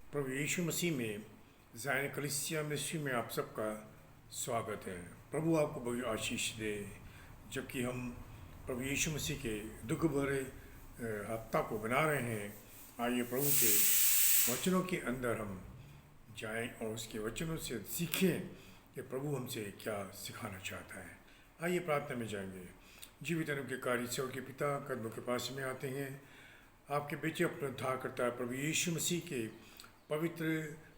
प्रभु यीशु मसीह में ज़ायन कलीसिया मिनिस्ट्री में आप सबका स्वागत है। प्रभु आपको बड़ी आशीष दे। जबकि हम प्रभु यीशु मसीह के दुख भरे हफ्ता को बना रहे हैं, आइए प्रभु के वचनों के अंदर हम जाएं और उसके वचनों से सीखें कि प्रभु हमसे क्या सिखाना चाहता है। आइए प्रार्थना में जाएंगे। जीवित के कार्य ईश्वर के पिता कदमों के पास में आते हैं। आपके बेटे अपना उद्धार करता है प्रभु यीशु मसीह के पवित्र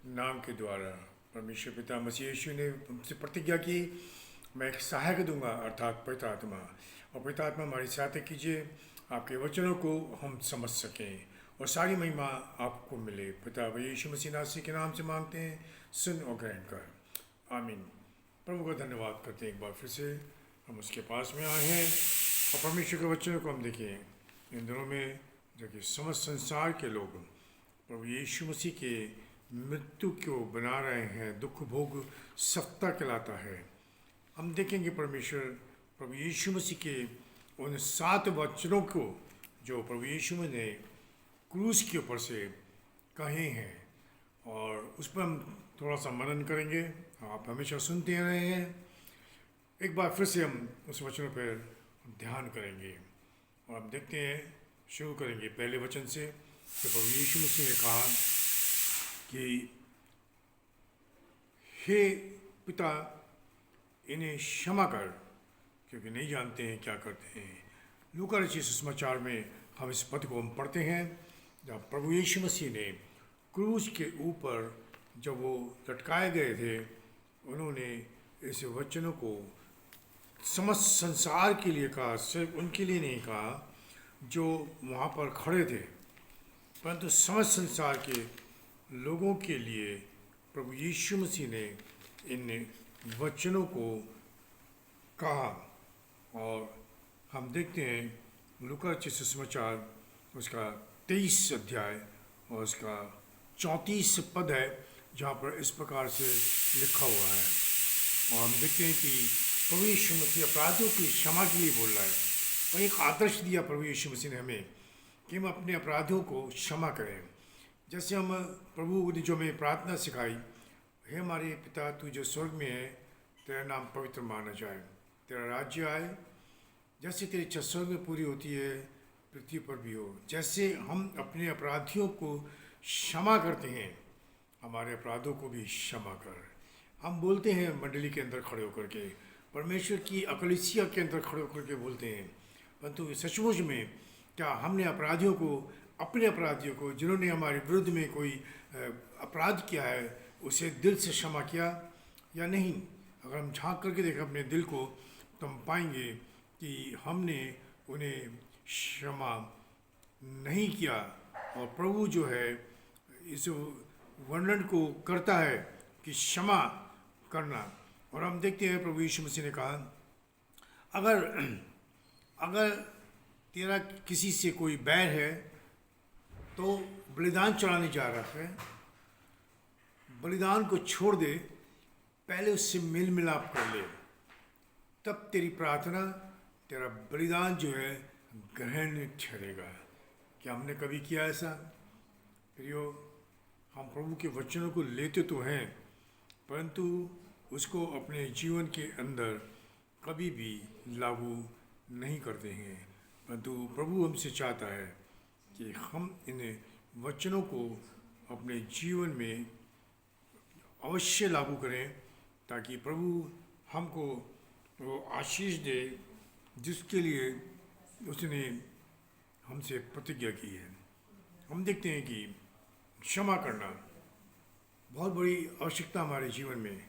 नाम के द्वारा। परमेश्वर पिता मसीह यीशु ने हमसे प्रतिज्ञा की, मैं एक सहायक दूंगा अर्थात पवित्र आत्मा, और पवित्र आत्मा हमारी सहायता कीजिए आपके वचनों को हम समझ सकें और सारी महिमा आपको मिले। पिता यीशु मसीह नासरी के नाम से मांगते हैं, सुन और ग्रहण कर, आमीन। प्रभु का धन्यवाद करते हैं। एक बार फिर से हम उसके पास में आए हैं और परमेश्वर के वचनों को हम देखें। इन दिनों में जो कि समस्त संसार के लोग प्रभु यीशु मसीह के मृत्यु को बना रहे हैं, दुख भोग सप्ताह कहलाता है। हम देखेंगे परमेश्वर प्रभु यीशु मसीह के उन 7 वचनों को जो प्रभु यीशु मसीह ने क्रूस के ऊपर से कहे हैं, और उस पर हम थोड़ा सा मनन करेंगे। आप हमेशा सुनते रहे हैं, एक बार फिर से हम उस वचनों पर ध्यान करेंगे और हम देखते हैं। शुरू करेंगे पहले वचन से। तो प्रभु यीशु मसीह ने कहा कि हे पिता, इन्हें क्षमा कर, क्योंकि नहीं जानते हैं क्या करते हैं। लूका रचित सुसमाचार में हम इस पद को हम पढ़ते हैं, जब प्रभु यीशु मसीह ने क्रूस के ऊपर जब वो लटकाए गए थे, उन्होंने इस वचनों को समस्त संसार के लिए कहा, सिर्फ उनके लिए नहीं कहा जो वहाँ पर खड़े थे, परंतु समस्त संसार के लोगों के लिए प्रभु यीशु मसीह ने इन वचनों को कहा। और हम देखते हैं लूका रचित सुसमाचार उसका 23 अध्याय और उसका 34 पद है, जहाँ पर इस प्रकार से लिखा हुआ है। और हम देखते हैं कि प्रभु यीशु मसीह अपराधियों की क्षमा के लिए बोल रहा है, और एक आदर्श दिया प्रभु यीशु मसीह ने हमें कि हम अपने अपराधों को क्षमा करें। जैसे हम प्रभु ने जो हमें प्रार्थना सिखाई, हे हमारे पिता तू जो स्वर्ग में है, तेरा नाम पवित्र माना जाए, तेरा राज्य आए, जैसे तेरी इच्छा स्वर्ग में पूरी होती है पृथ्वी पर भी हो। जैसे हम अपने अपराधियों को क्षमा करते हैं, हमारे अपराधों को भी क्षमा कर। हम बोलते हैं मंडली के अंदर खड़े होकर के, परमेश्वर की अकलीसिया के अंदर खड़े होकर के बोलते हैं, परंतु सचमुच में क्या हमने अपराधियों को, अपने अपराधियों को जिन्होंने हमारे विरुद्ध में कोई अपराध किया है, उसे दिल से क्षमा किया या नहीं? अगर हम झांक करके देखें अपने दिल को, तो हम पाएंगे कि हमने उन्हें क्षमा नहीं किया। और प्रभु जो है इस वर्णन को करता है कि क्षमा करना। और हम देखते हैं प्रभु यीशु मसीह ने कहा, अगर तेरा किसी से कोई बैर है तो बलिदान चढ़ाने जा रहा है, बलिदान को छोड़ दे, पहले उससे मेल मिलाप कर ले, तब तेरी प्रार्थना, तेरा बलिदान जो है ग्रहण ठहरेगा। क्या हमने कभी किया ऐसा? प्रियो, हम प्रभु के वचनों को लेते तो हैं, परंतु उसको अपने जीवन के अंदर कभी भी लागू नहीं करते हैं। परंतु प्रभु हमसे चाहता है कि हम इन वचनों को अपने जीवन में अवश्य लागू करें, ताकि प्रभु हमको वो आशीष दे जिसके लिए उसने हमसे प्रतिज्ञा की है। हम देखते हैं कि क्षमा करना बहुत बड़ी आवश्यकता हमारे जीवन में,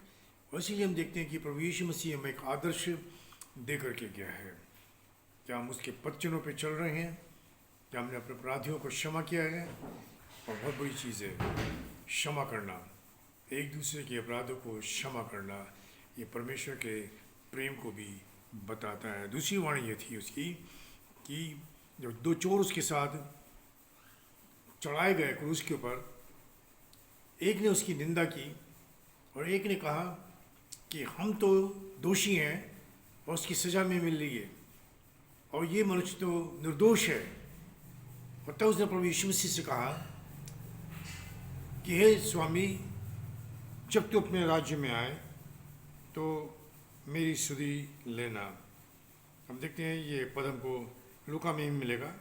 और इसीलिए हम देखते हैं कि प्रभु यीशु मसीह हमें एक आदर्श दे करके गया है। क्या हम उसके वचनों पे चल रहे हैं? क्या हमने अपने अपराधियों को क्षमा किया है? और बहुत बड़ी चीज़ है क्षमा करना, एक दूसरे के अपराधों को क्षमा करना। ये परमेश्वर के प्रेम को भी बताता है। दूसरी वाणी ये थी उसकी कि जब 2 चोर उसके साथ चढ़ाए गए क्रूस के ऊपर, एक ने उसकी निंदा की और एक ने कहा कि हम तो दोषी हैं और उसकी सज़ा में मिल रही है, और ये मनुष्य तो निर्दोष है। और तब उसने प्रभु यीशु मसीह से कहा कि हे स्वामी, जब तू अपने राज्य में आए तो मेरी सुधि लेना। हम देखते हैं ये पद हमको लूका में ही मिलेगा,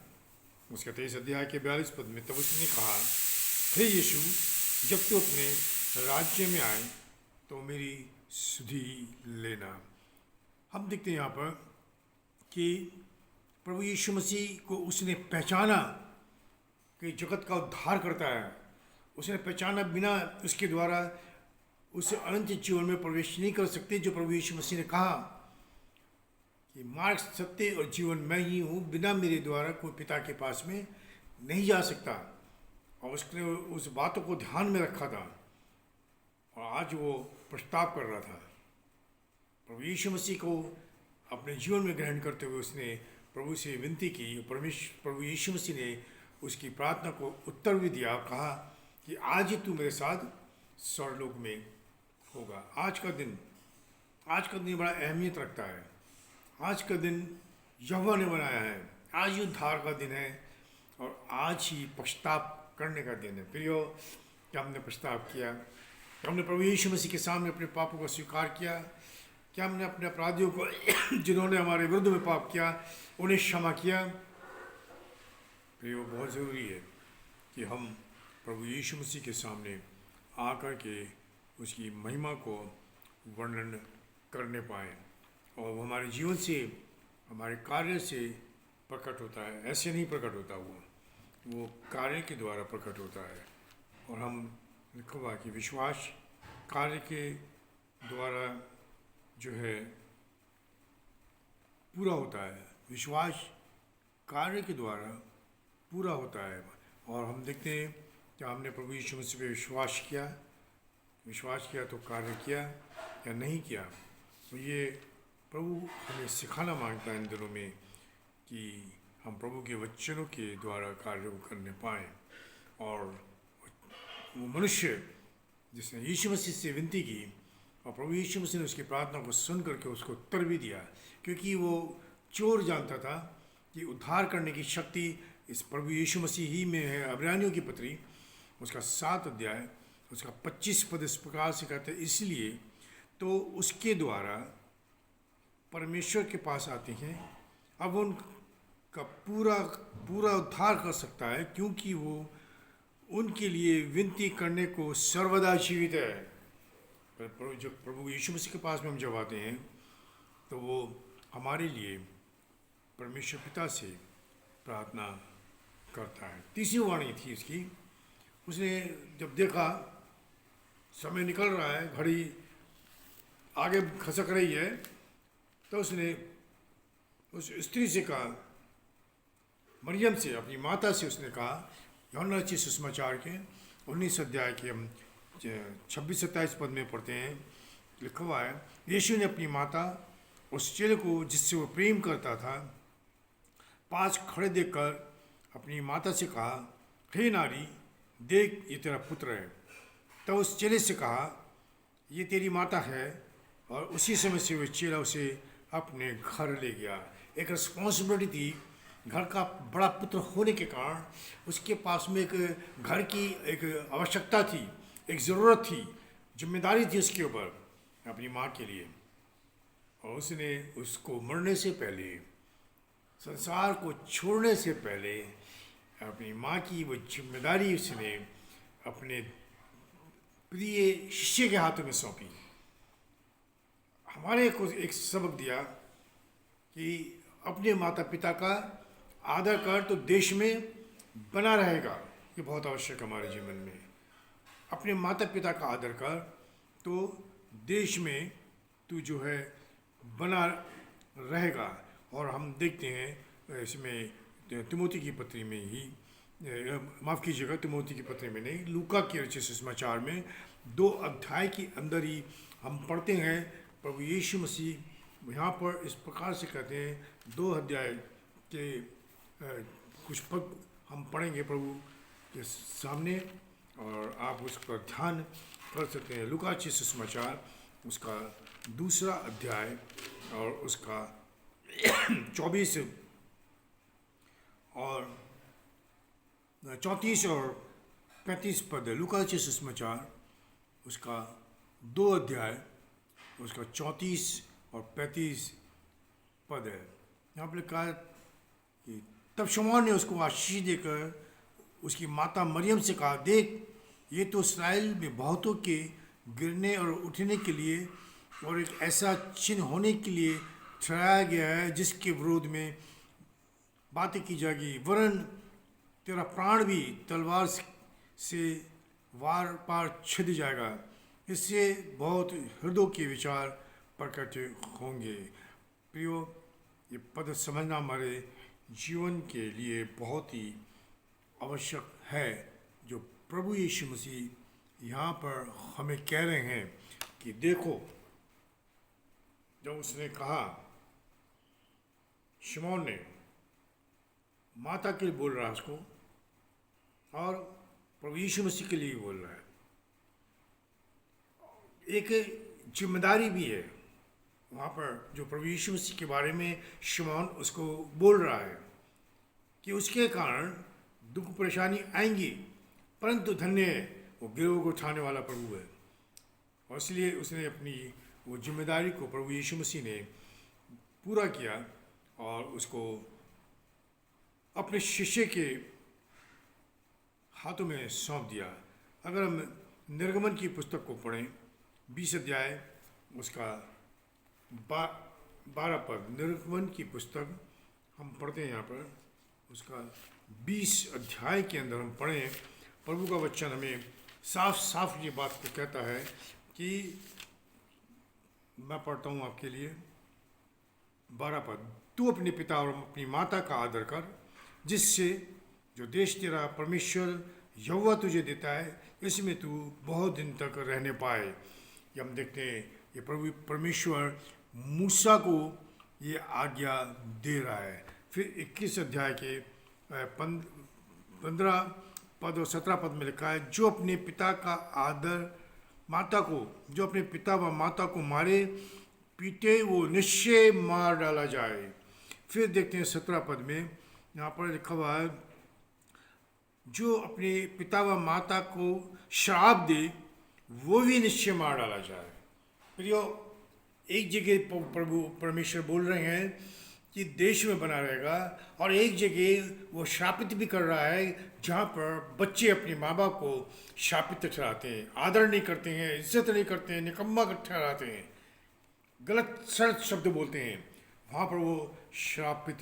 उसका 23 अध्याय के 42 पद में। तब उसने कहा, हे यीशु, जब तू अपने राज्य में आए तो मेरी सुधि लेना। हम देखते हैं यहाँ पर कि प्रभु यीशु मसीह को उसने पहचाना कि जगत का उद्धार करता है। उसने पहचाना, बिना उसके द्वारा उसे अनंत जीवन में प्रवेश नहीं कर सकते। जो प्रभु यीशु मसीह ने कहा कि मार्ग, सत्य और जीवन मैं ही हूँ, बिना मेरे द्वारा कोई पिता के पास में नहीं जा सकता। और उसने उस बातों को ध्यान में रखा था और आज वो प्रस्ताव कर रहा था। प्रभु यीशु मसीह को अपने जीवन में ग्रहण करते हुए उसने प्रभु से विनती की। प्रभु यीशु मसीह ने उसकी प्रार्थना को उत्तर भी दिया, कहा कि आज ही तू मेरे साथ स्वर्गलोक में होगा। आज का दिन बड़ा अहमियत रखता है। आज का दिन यहोवा ने बनाया है। आज ही उद्धार का दिन है और आज ही पश्चाताप करने का दिन है। प्रियो, क्या हमने पश्चाताप किया? क्या हमने प्रभु यीशु मसीह के सामने अपने पापों को स्वीकार किया? क्या हमने अपने अपराधियों को जिन्होंने हमारे विरुद्ध में पाप किया उन्हें क्षमा किया? प्रियो, बहुत ज़रूरी है कि हम प्रभु यीशु मसीह के सामने आकर के उसकी महिमा को वर्णन करने पाएँ और वो हमारे जीवन से, हमारे कार्य से प्रकट होता है। ऐसे नहीं प्रकट होता, वो कार्य के द्वारा प्रकट होता है। और हम लिखा कि विश्वास कार्य के द्वारा जो है पूरा होता है। विश्वास कार्य के द्वारा पूरा होता है। और हम देखते हैं कि हमने प्रभु यीशु मसीह पे विश्वास किया तो कार्य किया या नहीं किया। तो ये प्रभु हमें सिखाना मांगता है इन दिनों में कि हम प्रभु के वचनों के द्वारा कार्य को करने पाएँ। और वो मनुष्य जिसने यीशु मसीह से विनती की और प्रभु यीशु मसीह ने उसकी प्रार्थना को सुन करके उसको उत्तर भी दिया, क्योंकि वो चोर जानता था कि उद्धार करने की शक्ति इस प्रभु यीशु मसीह ही में है। अब्रानियों की पत्री उसका 7 अध्याय उसका 25 पद इस प्रकार से कहते हैं, इसलिए तो उसके द्वारा परमेश्वर के पास आते हैं, अब उनका पूरा उद्धार कर सकता है, क्योंकि वो उनके लिए विनती करने को सर्वदा जीवित है। जब प्रभु यीशु मसीह के पास में हम जब आते हैं तो वो हमारे लिए परमेश्वर पिता से प्रार्थना करता है। तीसरी वाणी थी उसकी, उसने जब देखा समय निकल रहा है, घड़ी आगे खसक रही है, तो उसने उस स्त्री से कहा, मरियम से, अपनी माता से उसने कहा, यूहन्ना रचित सुसमाचार के 19 अध्याय के हम 26-27 पद में पढ़ते हैं, लिखा हुआ है, यीशु ने अपनी माता उस चेले को जिससे वो प्रेम करता था पास खड़े देखकर अपनी माता से कहा, हे नारी, देख ये तेरा पुत्र है। तब उस चेले से कहा, ये तेरी माता है। और उसी समय से वो चेला उसे अपने घर ले गया। एक रिस्पॉन्सिबिलिटी थी, घर का बड़ा पुत्र होने के कारण उसके पास में एक घर की एक आवश्यकता थी, एक ज़रूरत थी, जिम्मेदारी थी उसके ऊपर अपनी माँ के लिए। और उसने उसको मरने से पहले, संसार को छोड़ने से पहले अपनी माँ की वो जिम्मेदारी उसने अपने प्रिय शिष्य के हाथों में सौंपी। हमारे को एक सबक दिया कि अपने माता पिता का आदर कर तो देश में बना रहेगा। ये बहुत आवश्यक है हमारे जीवन में। अपने माता पिता का आदर कर तो देश में तू जो है बना रहेगा। और हम देखते हैं इसमें तिमोथी की पत्री में ही, माफ़ कीजिएगा, तिमोथी की पत्री में नहीं, लूका के रचित सुसमाचार में 2 अध्याय के अंदर ही हम पढ़ते हैं प्रभु यीशु मसीह यहाँ पर इस प्रकार से कहते हैं। 2 अध्याय के कुछ पद हम पढ़ेंगे प्रभु के सामने और आप उस पर ध्यान कर सकते हैं। लूका के सुसमाचार उसका 2 अध्याय और उसका 24 और 34 और 35 पद है। लूका रचित सुसमाचार उसका 2 अध्याय उसका 34 और 35 पद है। यहाँ पर लिखा है कि तब शमौन ने उसको आशीष देकर उसकी माता मरियम से कहा, देख ये तो इसराइल में बहुतों के गिरने और उठने के लिए और एक ऐसा चिन्ह होने के लिए ठहराया गया है जिसके विरोध में बातें की जाएगी, वरन तेरा प्राण भी तलवार से वार पार छिद जाएगा। इससे बहुत हृदय के विचार प्रकट होंगे। प्रियो, ये पद समझना हमारे जीवन के लिए बहुत ही आवश्यक है। जो प्रभु यीशु मसीह यहाँ पर हमें कह रहे हैं कि देखो, जब उसने कहा, शमौन ने माता के लिए बोल रहा है उसको और प्रभु यीशु मसीह के लिए बोल रहा है। एक जिम्मेदारी भी है वहाँ पर जो प्रभु यीशु मसीह के बारे में शमौन उसको बोल रहा है कि उसके कारण दुख परेशानी आएंगी, परंतु धन्य है वो गिरोह को उठाने वाला प्रभु है। और इसलिए उसने अपनी वो जिम्मेदारी को प्रभु यीशु मसीह ने पूरा किया और उसको अपने शिष्य के हाथों में सौंप दिया। अगर हम निर्गमन की पुस्तक को पढ़ें 20 अध्याय उसका 12 पद, निर्गमन की पुस्तक हम पढ़ते हैं यहाँ पर उसका 20 अध्याय के अंदर हम पढ़ें, प्रभु का वचन हमें साफ साफ ये बात को कहता है कि मैं पढ़ता हूँ आपके लिए 12 पद, तू अपने पिता और अपनी माता का आदर कर, जिससे जो देश तेरा परमेश्वर यहोवा तुझे देता है इसमें तू बहुत दिन तक रहने पाए। ये हम देखते हैं ये प्रभु परमेश्वर मूसा को ये आज्ञा दे रहा है। फिर 21 अध्याय के 15 पद और 17 पद में लिखा है, जो अपने पिता का आदर माता को जो अपने पिता व माता को मारे पीटे वो निश्चय मार डाला जाए। फिर देखते हैं 17 पद में यहाँ पर लिखा हुआ है, जो अपने पिता व माता को श्राप दे वो भी निश्चय मार डाला जाए। प्रियो, एक जगह प्रभु परमेश्वर बोल रहे हैं कि देश में बना रहेगा और एक जगह वो श्रापित भी कर रहा है जहाँ पर बच्चे अपने माँ बाप को श्रापित ठहराते हैं, आदर नहीं करते हैं, इज्जत नहीं करते हैं, निकम्मा ठहराते हैं, गलत सड़क शब्द बोलते हैं, वहाँ पर वो श्रापित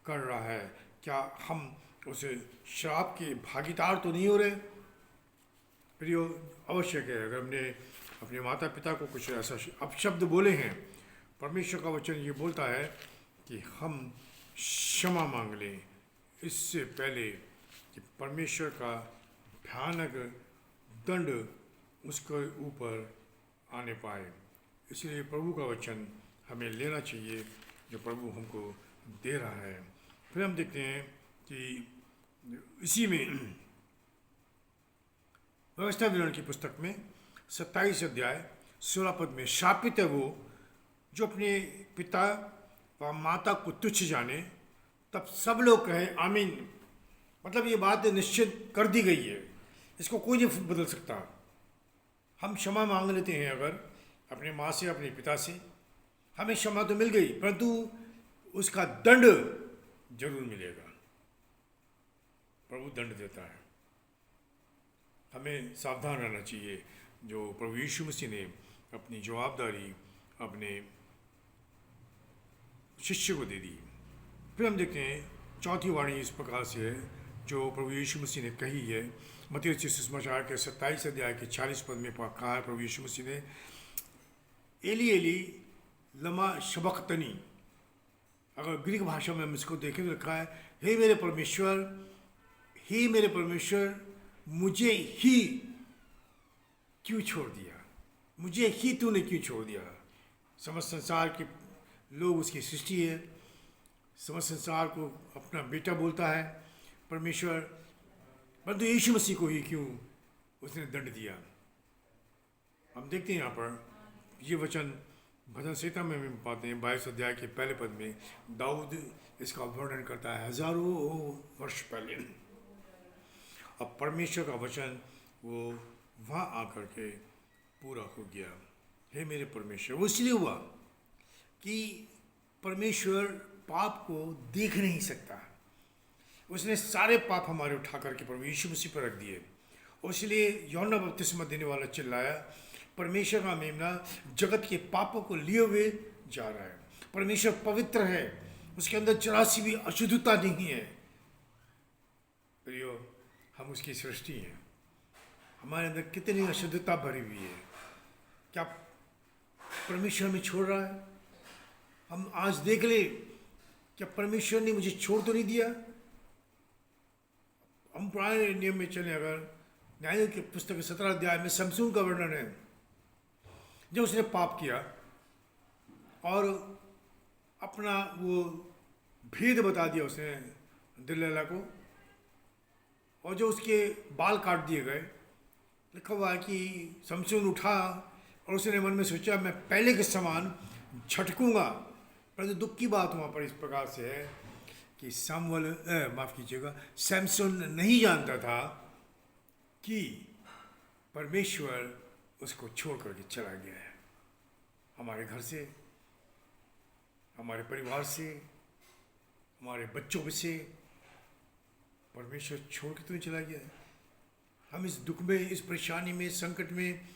कर रहा है। क्या हम उस श्राप के भागीदार तो नहीं हो रहे? प्रियो, आवश्यक है। अगर हमने अपने माता पिता को कुछ ऐसा अपशब्द बोले हैं, परमेश्वर का वचन ये बोलता है कि हम क्षमा मांग लें इससे पहले कि परमेश्वर का भयानक दंड उसके ऊपर आने पाए। इसलिए प्रभु का वचन हमें लेना चाहिए जो प्रभु हमको दे रहा है। फिर हम देखते हैं कि इसी में व्यवस्था विवरण की पुस्तक में 27 अध्याय 16 पद में, शापित है वो जो अपने पिता व माता को तुच्छ जाने, तब सब लोग कहें आमीन। मतलब ये बात निश्चित कर दी गई है, इसको कोई नहीं बदल सकता। हम क्षमा मांग लेते हैं अगर अपने माँ से अपने पिता से, हमें क्षमा तो मिल गई परंतु उसका दंड जरूर मिलेगा। प्रभु दंड देता है, हमें सावधान रहना चाहिए। जो प्रभु यीशु मसीह ने अपनी जवाबदारी अपने शिष्य को दे दी। फिर हम देखते हैं चौथी वाणी इस प्रकार से है जो प्रभु यीशु मसीह ने कही है। मत्ती रचित सुसमाचार के 27 अध्याय के 40 पद में कहा है प्रभु यीशु मसीह ने, एली एली लमा शबक्तनी। अगर ग्रीक भाषा में हम इसको देखें तो लिखा है, हे मेरे परमेश्वर मुझे ही क्यों छोड़ दिया, मुझे ही तूने क्यों छोड़ दिया। समस्त संसार के लोग उसकी सृष्टि है, समस्त संसार को अपना बेटा बोलता है परमेश्वर, परंतु यीशु मसीह को ही क्यों उसने दंड दिया। हम देखते हैं यहाँ पर ये वचन भजन संहिता में हम पाते हैं 22 अध्याय के पहले पद में दाऊद इसका वर्णन करता है हजारों वर्ष पहले। अब परमेश्वर का वचन वो वहाँ आकर के पूरा हो गया। हे मेरे परमेश्वर, वो इसलिए हुआ कि परमेश्वर पाप को देख नहीं सकता। उसने सारे पाप हमारे उठा करके प्रभु यीशु मसीह पर रख दिए। और इसलिए यूहन्ना बपतिस्मा देने वाला चिल्लाया, परमेश्वर का मेमना जगत के पापों को लिए हुए जा रहा है। परमेश्वर पवित्र है, उसके अंदर जरा सी भी अशुद्धता नहीं है। प्रियो, हम उसकी सृष्टि हैं, हमारे अंदर कितनी अशुद्धता भरी हुई है। क्या परमेश्वर हमें छोड़ रहा है? हम आज देख ले, क्या परमेश्वर ने मुझे छोड़ तो नहीं दिया? हम पुराने नियम में चले, अगर न्यायों की पुस्तक 17 अध्याय में समसून का वर्णन है, जब उसने पाप किया और अपना वो भेद बता दिया उसने दिलैला को, और जो उसके बाल काट दिए गए, लिखा हुआ है कि समसून उठा और उसने मन में सोचा मैं पहले के समान झटकूंगा। परंतु दुख की बात वहाँ पर इस प्रकार से है कि माफ़ कीजिएगा, सैमसन नहीं जानता था कि परमेश्वर उसको छोड़ करके चला गया है। हमारे घर से, हमारे परिवार से, हमारे बच्चों से परमेश्वर छोड़ के तो नहीं चला गया है। हम इस दुख में, इस परेशानी में, संकट में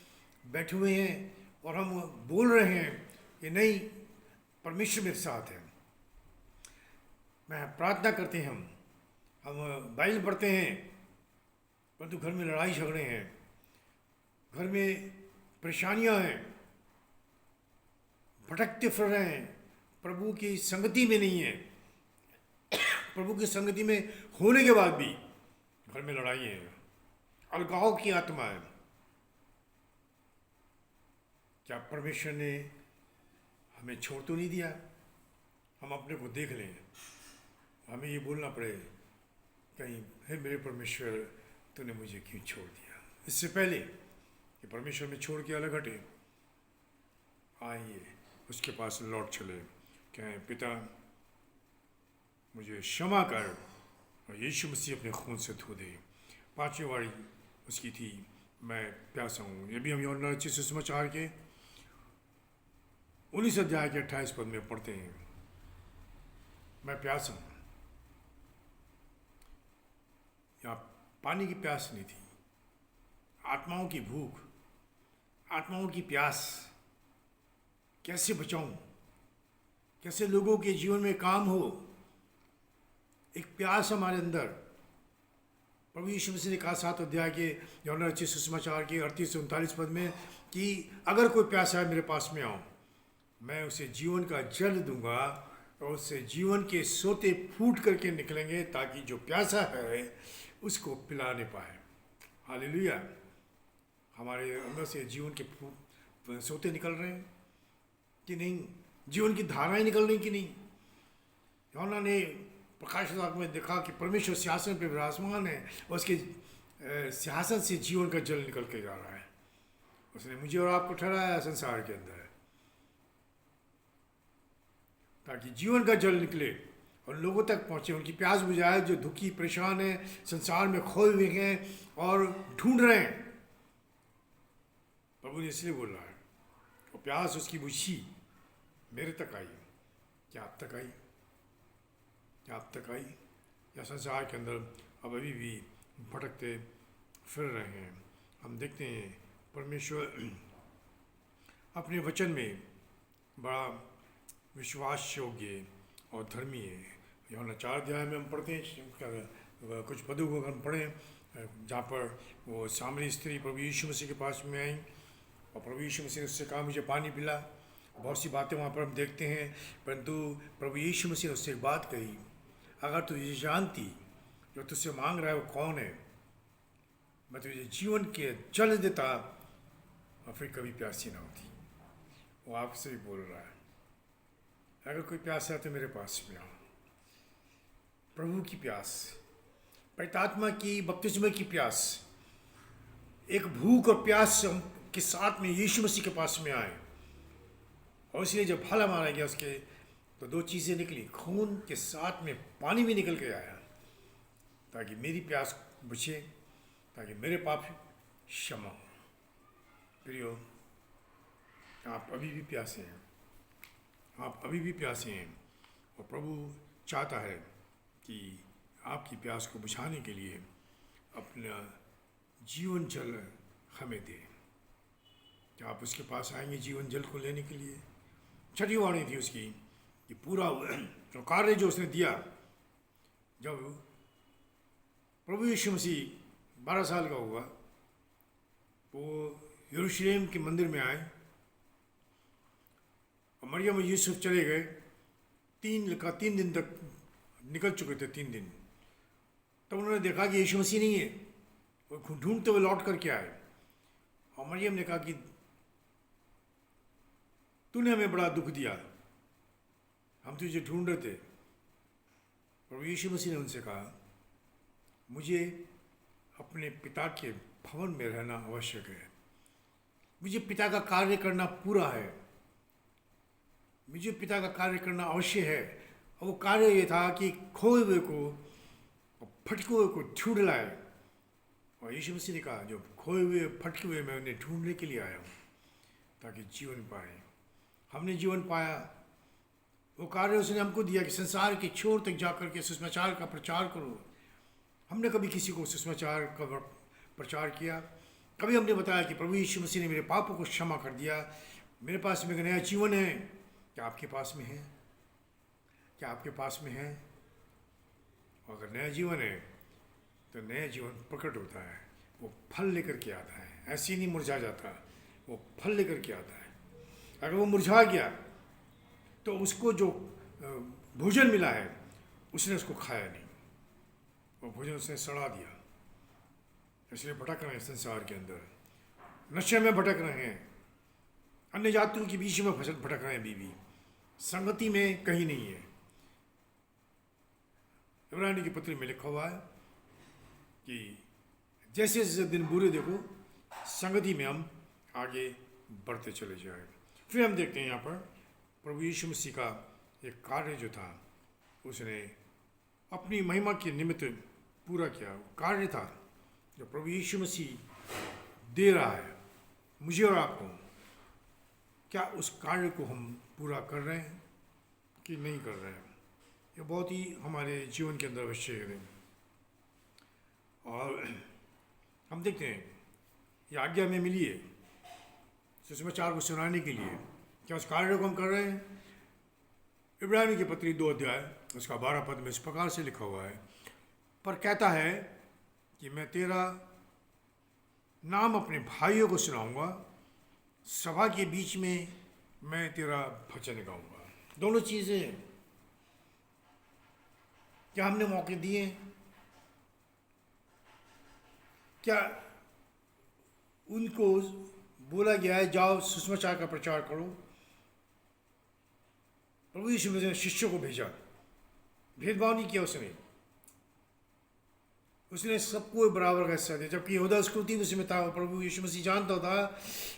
बैठे हुए हैं और हम बोल रहे हैं कि नहीं, परमेश्वर मेरे साथ है। मैं प्रार्थना करते हैं, हम बाइबल पढ़ते हैं, परंतु घर में लड़ाई झगड़े हैं, घर में परेशानियां हैं, भटकते फिर रहे हैं, प्रभु की संगति में नहीं है। प्रभु की संगति में होने के बाद भी घर में लड़ाई है, अलगाव की आत्मा है। क्या परमेश्वर ने हमें छोड़ तो नहीं दिया? हम अपने को देख लें, हमें ये बोलना पड़े कहीं, हे मेरे परमेश्वर, तूने मुझे क्यों छोड़ दिया? इससे पहले कि परमेश्वर में छोड़ के अलग हटे, आइए उसके पास लौट चले, कहें पिता मुझे क्षमा कर, और यीशु मसीह अपने खून से धो दे। 5वीं वारी उसकी थी, मैं प्यासा हूँ। ये भी हम यूहन्ना रचित सुसमाचार के 19 अध्याय के 28 पद में पढ़ते हैं, मैं प्यासा हूँ। यहाँ पानी की प्यास नहीं थी, आत्माओं की भूख, आत्माओं की प्यास। कैसे बचाऊं, कैसे लोगों के जीवन में काम हो, एक प्यास हमारे अंदर। प्रभु यीशु मसीह ने कहा 7 अध्याय के यूहन्ना रचित सुसमाचार के 38 से 39 पद में कि अगर कोई प्यासा है मेरे पास में आओ, मैं उसे जीवन का जल दूंगा और उससे जीवन के सोते फूट करके निकलेंगे, ताकि जो प्यासा है उसको पिला नहीं पाए। हालेलुया। हमारे अंदर से जीवन के सोते निकल रहे हैं कि नहीं? जीवन की धाराएं निकल रही कि नहीं? यूहन्ना ने प्रकाश वाक्य में देखा कि परमेश्वर सिंहासन पर विराजमान है और उसके सिंहासन से जीवन का जल निकल के जा रहा है। उसने मुझे और आपको ठहराया संसार के अंदर, ताकि जीवन का जल निकले और लोगों तक पहुंचे, उनकी प्यास बुझाए जो दुखी परेशान है, संसार में खोए हुए हैं और ढूंढ रहे हैं। प्रभु ने इसलिए बोल रहा है, और प्यास उसकी बुझी मेरे तक आई। क्या आप तक आई? क्या आप तक आई? या संसार के अंदर अब अभी भी भटकते फिर रहे हैं? हम देखते हैं परमेश्वर अपने वचन में बड़ा विश्वास योग्य और धर्मी है। यूहन्ना 4 अध्याय में हम पढ़ते हैं, कुछ पदों को हम पढ़ें, जहाँ पर वो सामरी स्त्री प्रभु यीशु मसीह के पास में आई और प्रभु यीशु मसीह ने उससे कहा मुझे पानी पिला। बहुत सी बातें वहाँ पर हम देखते हैं, परंतु प्रभु यीशु मसीह ने उससे एक बात कही, अगर तू ये जानती जो तुझसे मांग रहा है वो कौन है, मैं तुझे जीवन के जल देता और फिर कभी प्यासी ना होती। वो आपसे भी बोल रहा है, अगर कोई प्यास है तो मेरे पास में आओ। प्रभु की प्यास, पवित्र आत्मा की बपतिस्मे की प्यास, एक भूख और प्यास के साथ में यीशु मसीह के पास में आए। और इसलिए जब भाला मारा गया उसके, तो 2 चीज़ें निकली, खून के साथ में पानी भी निकल के आया, ताकि मेरी प्यास बुझे ताकि मेरे पाप क्षमा हो। प्रियो, आप अभी भी प्यासे हैं, आप अभी भी प्यासे हैं, और प्रभु चाहता है कि आपकी प्यास को बुझाने के लिए अपना जीवन जल हमें दे। क्या आप उसके पास आएंगे जीवन जल को लेने के लिए? छठी वाणी थी उसकी कि पूरा जो कार्य जो उसने दिया, जब प्रभु यीशु मसीह 12 साल का हुआ, वो यरूशलेम के मंदिर में आए और मरियम और यूसुफ चले गए। 3 दिन तक निकल चुके थे, 3 दिन। तब उन्होंने देखा कि यीशु मसीह नहीं है, वो ढूंढते हुए लौट करके आए। और मरियम ने कहा कि तूने हमें बड़ा दुख दिया, हम तुझे ढूंढ रहे थे। प्रभु यीशु मसीह ने उनसे कहा, मुझे अपने पिता के भवन में रहना आवश्यक है, मुझे पिता का कार्य करना पूरा है, मुझे पिता का कार्य करना अवश्य है। और वो कार्य ये था कि खोए हुए को और फटके हुए को ढूंढ लाए। और यीशु मसीह ने कहा, जो खोए हुए फटके हुए मैं उन्हें ढूंढने के लिए आया हूँ ताकि जीवन पाए। हमने जीवन पाया। वो कार्य उसने हमको दिया कि संसार के छोर तक जाकर के सुसमाचार का प्रचार करो। हमने कभी किसी को सुसमाचार का प्रचार किया? कभी हमने बताया कि प्रभु यीशु मसीह ने मेरे पापों को क्षमा कर दिया, मेरे पास में एक नया जीवन है? क्या आपके पास में है? क्या आपके पास में है? और अगर नया जीवन है तो नया जीवन प्रकट होता है, वो फल लेकर के आता है। ऐसे ही नहीं मुरझा जाता, वो फल लेकर के आता है। अगर वो मुरझा गया तो उसको जो भोजन मिला है उसने उसको खाया नहीं, वो भोजन उसने सड़ा दिया। इसलिए भटक रहे हैं संसार के अंदर, नशे में भटक रहे हैं, अन्य जातियों के बीच में भटक रहे हैं, बीवी संगति में कहीं नहीं है। इब्रानी की पत्री में लिखा हुआ है कि जैसे जैसे दिन बुरे देखो, संगति में हम आगे बढ़ते चले जाए। फिर हम देखते हैं यहाँ पर प्रभु यीशु मसीह का एक कार्य जो था, उसने अपनी महिमा के निमित्त पूरा किया। कार्य था जो प्रभु यीशु मसीह दे रहा है मुझे और आपको। क्या उस कार्य को हम पूरा कर रहे हैं कि नहीं कर रहे हैं? ये बहुत ही हमारे जीवन के अंदर आवश्यक है। और हम देखते हैं ये आज्ञा हमें मिली है सुसमाचार को सुनाने के लिए। क्या उस कार्य को हम कर रहे हैं? इब्रानी की पत्री 2 अध्याय उसका 12 पद में इस प्रकार से लिखा हुआ है, पर कहता है कि मैं तेरा नाम अपने भाइयों को सुनाऊंगा, सभा के बीच में मैं तेरा भजन गाऊंगा। दोनों चीज़ें क्या हमने मौके दिए? क्या उनको बोला गया है जाओ सुसमाचार का प्रचार करो? प्रभु यीशु मसीह ने शिष्यों को भेजा, भेदभाव नहीं किया उसने सबको बराबर का हिस्सा दिया। जबकि यहूदा इस्करियोती उसमें था, प्रभु यीशु मसीह जानता था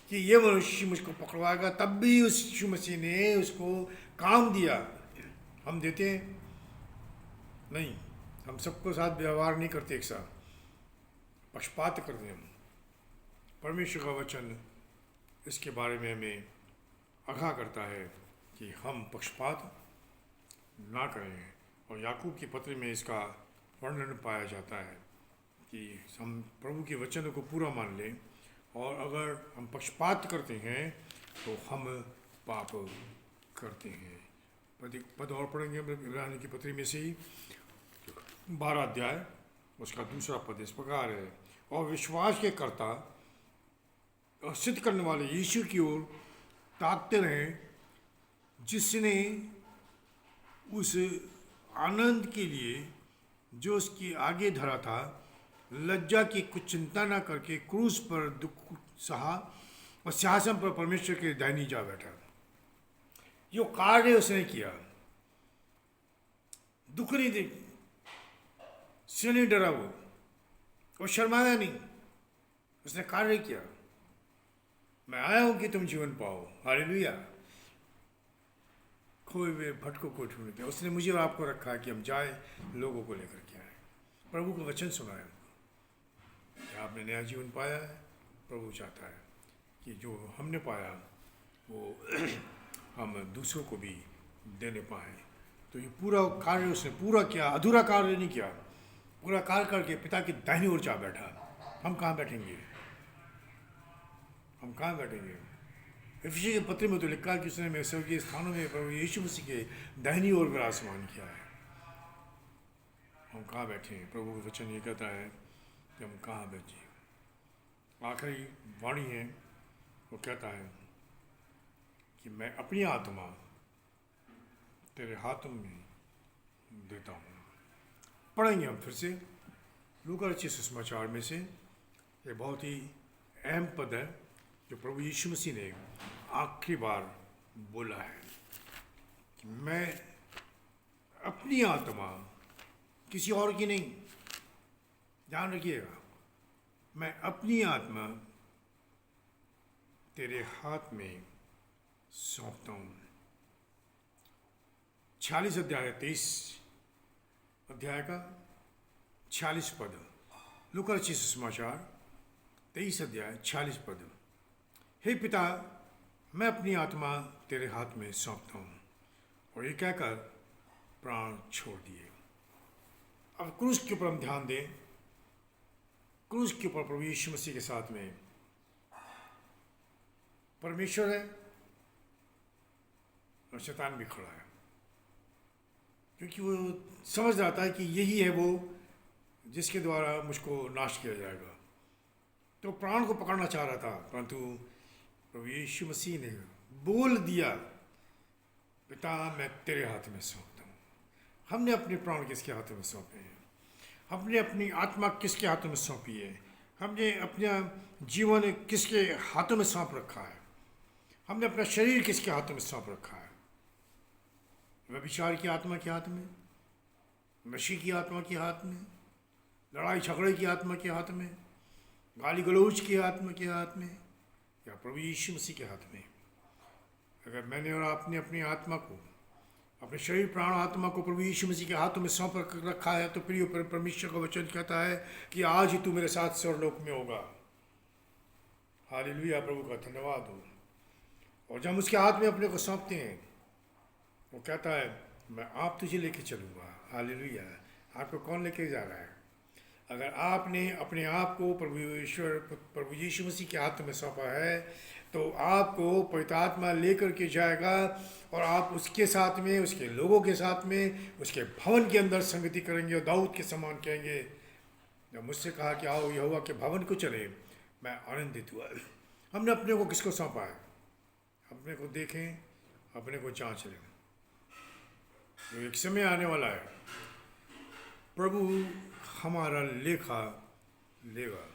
कि ये मनुष्य मुझको पकड़वाएगा, तब भी उस यीशु मसीह ने उसको काम दिया। हम देते हैं नहीं, हम सबको साथ व्यवहार नहीं करते, एक साथ पक्षपात करते हैं हम। परमेश्वर का वचन इसके बारे में हमें आगाह करता है कि हम पक्षपात ना करें। और याकूब की पत्री में इसका वर्णन पाया जाता है कि हम प्रभु के वचन को पूरा मान लें, और अगर हम पक्षपात करते हैं तो हम पाप करते हैं। पद और पढ़ेंगे इब्रानी की पत्री में से ही 12 अध्याय उसका 2 पद इस प्रकार है, और विश्वास के कर्ता और सिद्ध करने वाले यीशु की ओर ताकते रहें, जिसने उस आनंद के लिए जो उसकी आगे धरा था, लज्जा की कुछ चिंता न करके क्रूस पर दुख सहा और सिंहासन पर परमेश्वर के दाहिनी जा बैठा। जो कार्य उसने किया, दुख नहीं दे, से नहीं डरा, वो शर्माया नहीं, उसने कार्य किया। मैं आया हूं कि तुम जीवन पाओ। हालेलुया। खोए हुए भटकों को ढूंढते, उसने मुझे और आपको रखा है कि हम जाए, लोगों को लेकर के आए, प्रभु का वचन सुनाए, क्या आपने नया जीवन पाया है? प्रभु चाहता है कि जो हमने पाया वो हम दूसरों को भी देने पाएँ। तो ये पूरा कार्य उसने पूरा किया, अधूरा कार्य नहीं किया, पूरा कार्य करके पिता की दाहिनी ओर जा बैठा। हम कहाँ बैठेंगे? हम कहाँ बैठेंगे? इफिसी के पत्र में तो लिखा है कि उसने मेरे स्वर्गीय स्थानों में प्रभु यीशु मसीह के दाहिनी ओर विराजमान किया है। हम कहाँ बैठे हैं? प्रभु का वचन ये कहता है कि हम कहाँ बैठे। आखिरी वाणी है, वो कहता है कि मैं अपनी आत्मा तेरे हाथों में देता हूँ। पढ़ेंगे हम फिर से लूका रचित सुसमाचार में से। ये बहुत ही अहम पद है जो प्रभु यीशु मसीह ने आखिरी बार बोला है कि मैं अपनी आत्मा, किसी और की नहीं, ध्यान रखिएगा, मैं अपनी आत्मा तेरे हाथ में सौंपता हूँ। 46 अध्याय 23 अध्याय का 46 पद, लूका रचित सुसमाचार 23 अध्याय 46 पद। हे पिता, मैं अपनी आत्मा तेरे हाथ में सौंपता हूँ। और ये कहकर प्राण छोड़ दिए। अब क्रूस के ऊपर हम ध्यान दें। क्रूस के ऊपर प्रभु यीशु मसीह के साथ में परमेश्वर है और शैतान भी खड़ा है, क्योंकि वो समझ रहा था कि यही है वो जिसके द्वारा मुझको नाश किया जाएगा। तो प्राण को पकड़ना चाह रहा था, परंतु प्रभु यीशु मसीह ने बोल दिया, पिता मैं तेरे हाथ में सौंपता हूँ। हमने अपने प्राण किसके हाथों में सौंपे हैं? हमने अपनी आत्मा किसके हाथों में सौंपी है? हमने अपना जीवन किसके हाथों में सौंप रखा है? हमने अपना शरीर किसके हाथों में सौंप रखा है? व्यभिचार की आत्मा के हाथ में, नशे की आत्मा के हाथ में, लड़ाई झगड़े की आत्मा के हाथ में, गाली गलौज की आत्मा के हाथ में, या प्रभु यीशु मसीह के हाथ में? अगर मैंने और आपने अपनी आत्मा को, अपने शरीर प्राण आत्मा को प्रभु यीशु मसीह के हाथों में सौंप रखा है, तो प्रिय परमेश्वर का वचन कहता है कि आज ही तू मेरे साथ स्वर्गलोक में होगा। हालेलुया, प्रभु का धन्यवाद हो। और जब हम उसके हाथ में अपने को सौंपते हैं, वो कहता है मैं आप तुझे लेके चलूँगा। हालेलुया। आपको कौन लेके जा रहा है? अगर आपने अपने आप को प्रभु यीशु मसीह के हाथ में सौंपा है, तो आपको पवित्र आत्मा लेकर के जाएगा और आप उसके साथ में, उसके लोगों के साथ में, उसके भवन के अंदर संगति करेंगे और दाऊद के समान कहेंगे, जब मुझसे कहा कि आओ यहोवा के भवन को चले, मैं आनंदित हुआ। हमने अपने को किसको सौंपा है? अपने को देखें, अपने को जांच लें। तो एक समय आने वाला है, प्रभु हमारा लेखा लेगा।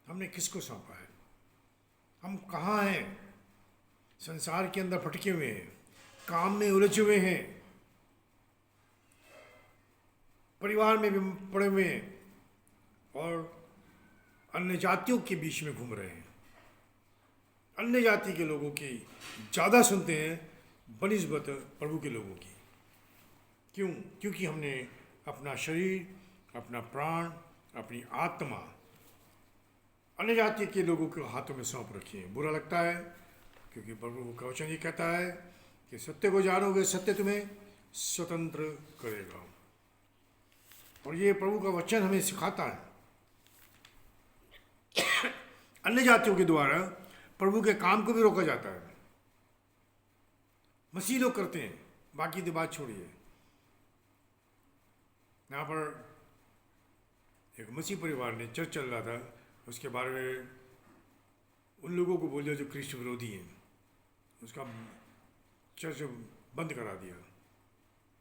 हमने किसको सौंपा है? हम कहाँ हैं? संसार के अंदर भटके हुए हैं, काम में उलझे हुए हैं, परिवार में भी पड़े हुए हैं और अन्य जातियों के बीच में घूम रहे हैं। अन्य जाति के लोगों की ज़्यादा सुनते हैं बनिस्बत प्रभु के लोगों की। क्यों? क्योंकि हमने अपना शरीर, अपना प्राण, अपनी आत्मा अन्य जाति के लोगों के हाथों में सौंप रखी है। बुरा लगता है, क्योंकि प्रभु का वचन ये कहता है कि सत्य को जानोगे, सत्य तुम्हें स्वतंत्र करेगा। और ये प्रभु का वचन हमें सिखाता है। अन्य जातियों के द्वारा प्रभु के काम को भी रोका जाता है। मसीह लोग करते हैं, बाकी की बात छोड़िए। यहाँ पर एक मसीह परिवार ने चर्च चल रहा था, उसके बारे में उन लोगों को बोल दिया जो ख्रिस्त विरोधी हैं, उसका चर्च बंद करा दिया।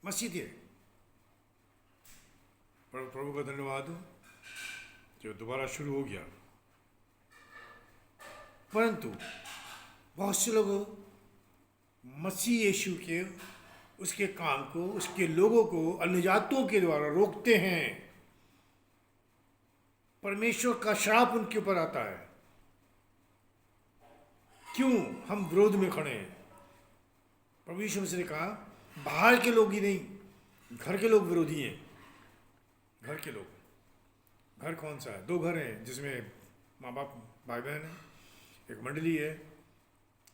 मसीह थे, पर प्रभु का धन्यवाद हो जो दोबारा शुरू हो गया। परंतु बहुत से लोग मसीह यीशु के उसके काम को, उसके लोगों को अन्य जातियों के द्वारा रोकते हैं। परमेश्वर का श्राप उनके ऊपर आता है। क्यों? हम विरोध में खड़े हैं। प्रभु यीशु मसीह ने कहा बाहर के लोग ही नहीं, घर के लोग विरोधी हैं। घर के लोग, घर कौन सा है? 2 घर हैं जिसमें माँ बाप भाई बहन हैं, एक मंडली है।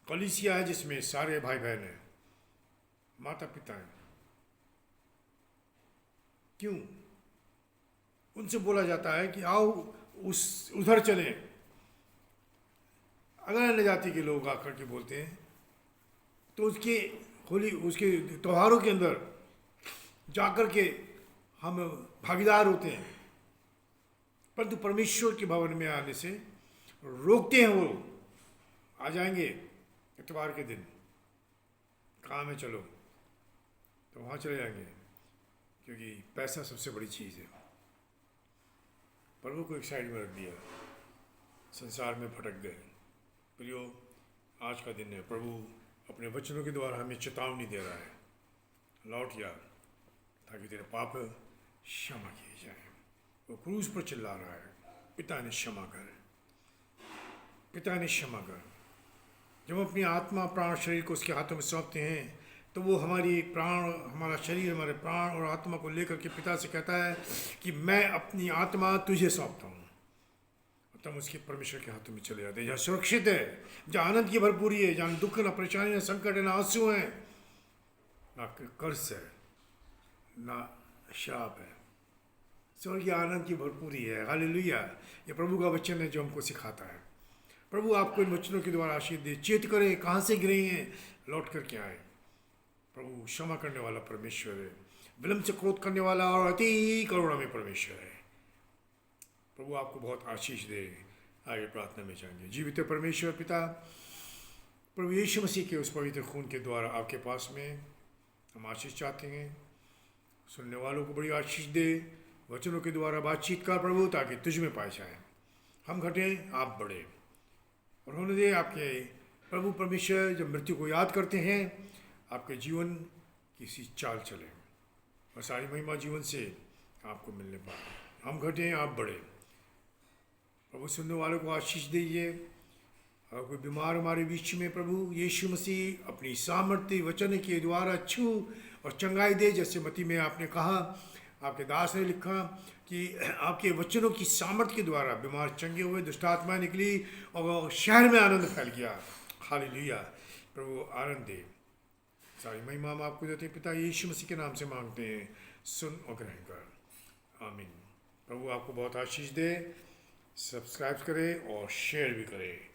कलीसिया है जिसमें सारे भाई बहन हैं, माता पिता हैं। क्यों? उनसे बोला जाता है कि आओ उधर चलें। अगर अन्य जाति के लोग आकर के बोलते हैं तो उसके त्योहारों के अंदर जाकर के हम भागीदार होते हैं, परंतु परमेश्वर के भवन में आने से रोकते हैं। वो आ जाएंगे इतवार के दिन, काम है चलो, तो वहाँ चले जाएंगे, क्योंकि पैसा सबसे बड़ी चीज़ है। प्रभु को एक साइड में रख दिया, संसार में भटक गए। प्रियो, आज का दिन है, प्रभु अपने वचनों के द्वारा हमें चेतावनी दे रहा है, लौट जा ताकि तेरे पाप क्षमा किए जाए। वो क्रूस पर चिल्ला रहा है, पिता ने क्षमा कर, पिता ने क्षमा कर। जब हम अपनी आत्मा प्राण शरीर को उसके हाथों में सौंपते हैं तो वो हमारी प्राण, हमारा शरीर, हमारे प्राण और आत्मा को लेकर के पिता से कहता है कि मैं अपनी आत्मा तुझे सौंपता हूँ। तब उसके परमेश्वर के हाथों में चले जाते हैं, जहाँ सुरक्षित है, जहाँ आनंद की भरपूरी है, जहाँ दुख ना परेशानी ना संकट है, ना आंसू हैं, ना कर्ज है, ना शाप है। स्वर्ग की आनंद की भरपूरी है। हालेलुया। ये प्रभु का वचन है जो हमको सिखाता है। प्रभु आपको इन वचनों के द्वारा आशीष दे। चेत करें कहाँ से गिरे हैं, लौट करके आए। प्रभु क्षमा करने वाला परमेश्वर है, विलंब से क्रोध करने वाला और अति करुणा में परमेश्वर है। प्रभु आपको बहुत आशीष दे। आगे प्रार्थना में जाएंगे। जीवित परमेश्वर पिता, प्रभु यीशु मसीह के उस पवित्र खून के द्वारा आपके पास में हम आशीष चाहते हैं। सुनने वालों को बड़ी आशीष दे, वचनों के द्वारा बातचीत कर प्रभु, ताकि तुझ में पाए जाए। हम घटें, आप बढ़े, और होने दे आपके प्रभु परमेश्वर जब मृत्यु को याद करते हैं, आपके जीवन किसी चाल चले और सारी महिमा जीवन से आपको मिलने पाए। हम घटें, आप बढ़े। प्रभु सुनने वालों को आशीष दीजिए। अगर कोई बीमार हमारे बीच में, प्रभु यीशु मसीह अपनी सामर्थ्य वचन के द्वारा छू और चंगाई दे। जैसे मती में आपने कहा, आपके दास ने लिखा कि आपके वचनों की सामर्थ्य के द्वारा बीमार चंगे हुए, दुष्ट आत्माएं निकली और शहर में आनंद फैल गया। हालेलुया। प्रभु आनंद दे। सारी महिमा हम आपको देते हैं, पिता यीशु मसीह के नाम से मांगते हैं, सुन और ग्रहण कर। आमीन। प्रभु आपको बहुत आशीष दे। सब्सक्राइब करें और शेयर भी करें।